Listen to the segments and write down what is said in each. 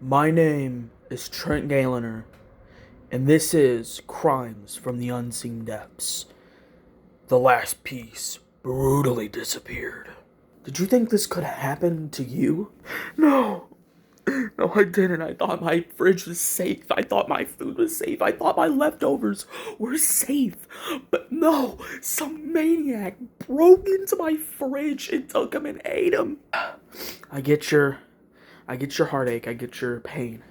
My name is Trent Galliner, and this is Crimes from the Unseen Depths. The last piece brutally disappeared. Did you think this could happen to you? No. No, I didn't. I thought my fridge was safe. I thought my food was safe. I thought my leftovers were safe. But no, some maniac broke into my fridge and took them and ate them. I get your heartache. I get your pain.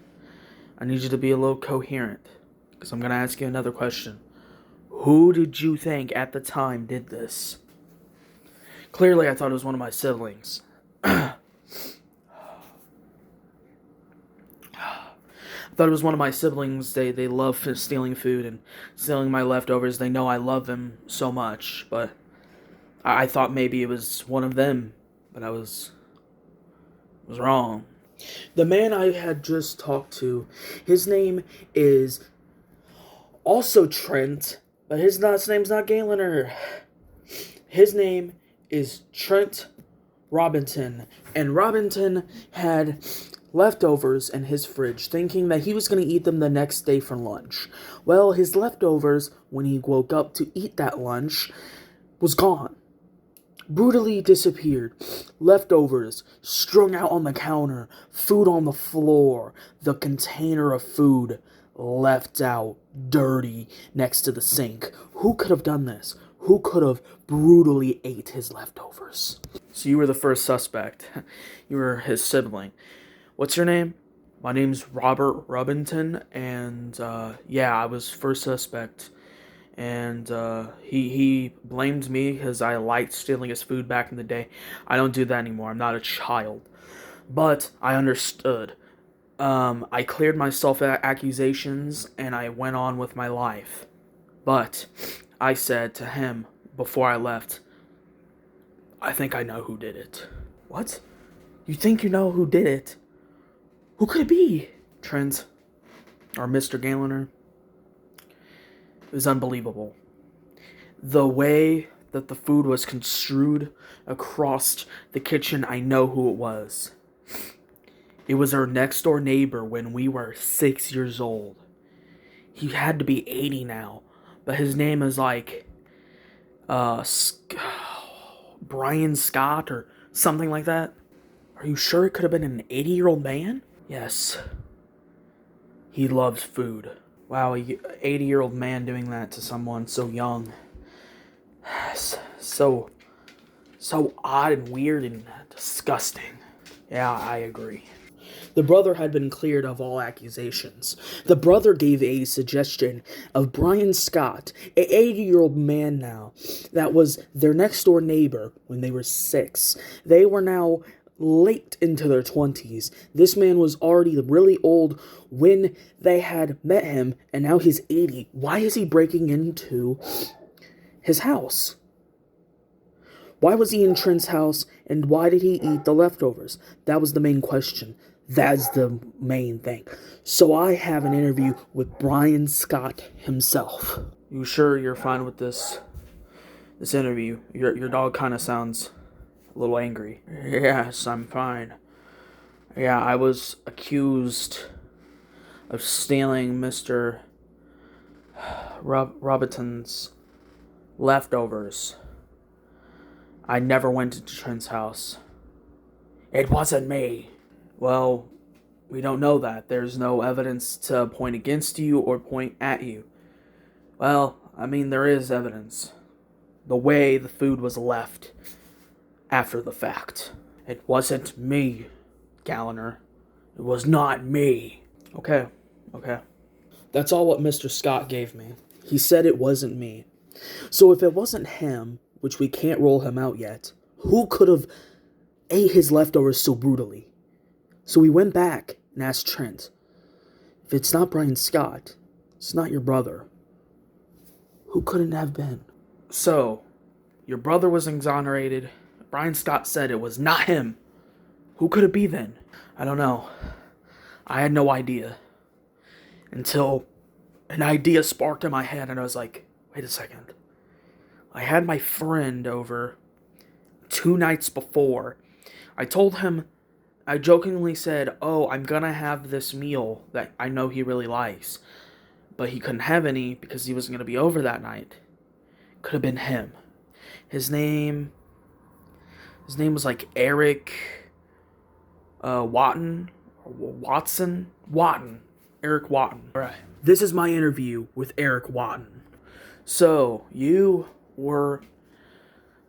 I need you to be a little coherent, because I'm going to ask you another question. Who did you think at the time did this? Clearly, I thought it was one of my siblings. I thought it was one of my siblings. They love stealing food and stealing my leftovers. They know I love them so much, but I thought maybe it was one of them, but I was wrong. The man I had just talked to, his name is also Trent, but his last name's not Galliner. His name is Trent Robinson, and Robinson had leftovers in his fridge, thinking that he was going to eat them the next day for lunch. Well, his leftovers, when he woke up to eat that lunch, was gone. Brutally disappeared. Leftovers strung out on the counter, food on the floor, the container of food left out, dirty, next to the sink. Who could have done this? Who could have brutally ate his leftovers? So you were the first suspect. You were his sibling. What's your name? My name's Robert Robinson, and I was first suspect. And he blamed me because I liked stealing his food back in the day. I don't do that anymore. I'm not a child. But I understood. I cleared myself of accusations, and I went on with my life. But I said to him before I left, I think I know who did it. What? You think you know who did it? Who could it be? Trent, or Mr. Galliner? It was unbelievable. The way that the food was construed across the kitchen, I know who it was. It was our next door neighbor when we were 6 years old. He had to be 80 now, but his name is like Brian Scott or something like that. Are you sure it could have been an 80-year-old man? Yes. He loves food. Wow, a 80-year-old man doing that to someone so young. So odd and weird and disgusting. Yeah, I agree. The brother had been cleared of all accusations. The brother gave a suggestion of Brian Scott, an 80-year-old man now, that was their next-door neighbor when they were 6. They were now late into their 20s. This man was already really old when they had met him, and now he's 80. Why is he breaking into his house? Why was he in Trent's house, and why did he eat the leftovers? That was the main question. That's the main thing. So I have an interview with Brian Scott himself. You sure you're fine with this interview? Your dog kind of sounds a little angry. Yes, I'm fine. Yeah, I was accused of stealing Mr. Robinson's leftovers. I never went into Trent's house. It wasn't me. Well, we don't know that. There's no evidence to point against you or point at you. Well, I mean, there is evidence. The way the food was left after the fact. It wasn't me, Galliner. It was not me. Okay. That's all what Mr. Scott gave me. He said it wasn't me. So if it wasn't him, which we can't rule him out yet, who could have ate his leftovers so brutally? So we went back and asked Trent, if it's not Brian Scott, it's not your brother, who could it have been? So, your brother was exonerated. Brian Scott said it was not him. Who could it be then? I don't know. I had no idea. Until an idea sparked in my head and I was like, wait a second. I had my friend over 2 nights before. I told him I jokingly said, "Oh, I'm gonna have this meal that I know he really likes," but he couldn't have any because he wasn't gonna be over that night. Could have been him. His name, his name was like Eric, Watson, Eric Watton. All right. This is my interview with Eric Watton. So you were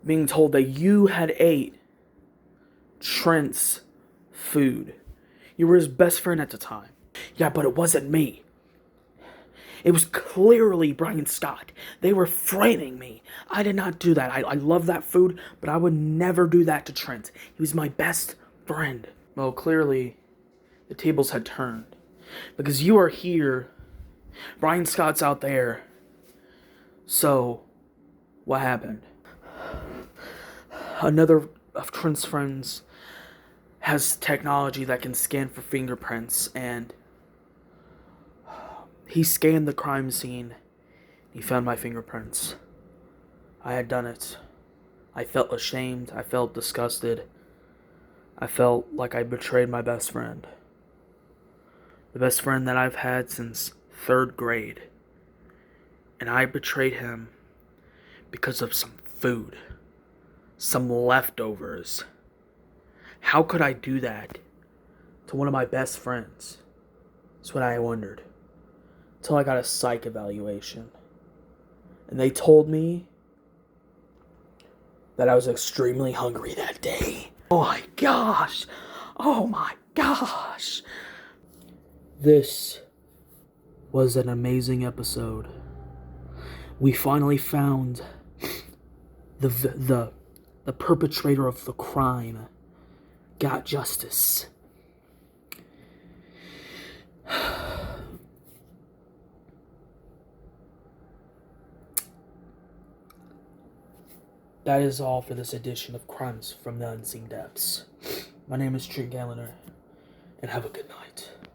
being told that you had ate Trent's food. You were his best friend at the time. Yeah, but it wasn't me. It was clearly Brian Scott. They were frightening me. I did not do that. I love that food, but I would never do that to Trent. He was my best friend. Well, clearly, the tables had turned. Because you are here, Brian Scott's out there. So, what happened? Another of Trent's friends has technology that can scan for fingerprints, and he scanned the crime scene. He found my fingerprints. I had done it. I felt ashamed. I felt disgusted. I felt like I betrayed my best friend. The best friend that I've had since 3rd grade. And I betrayed him because of some food. Some leftovers. How could I do that to one of my best friends? That's what I wondered. Until I got a psych evaluation. And they told me that I was extremely hungry that day. Oh my gosh! Oh my gosh! This was an amazing episode. We finally found the perpetrator of the crime. Got justice. That is all for this edition of Crimes from the Unseen Depths. My name is Trent Galliner, and have a good night.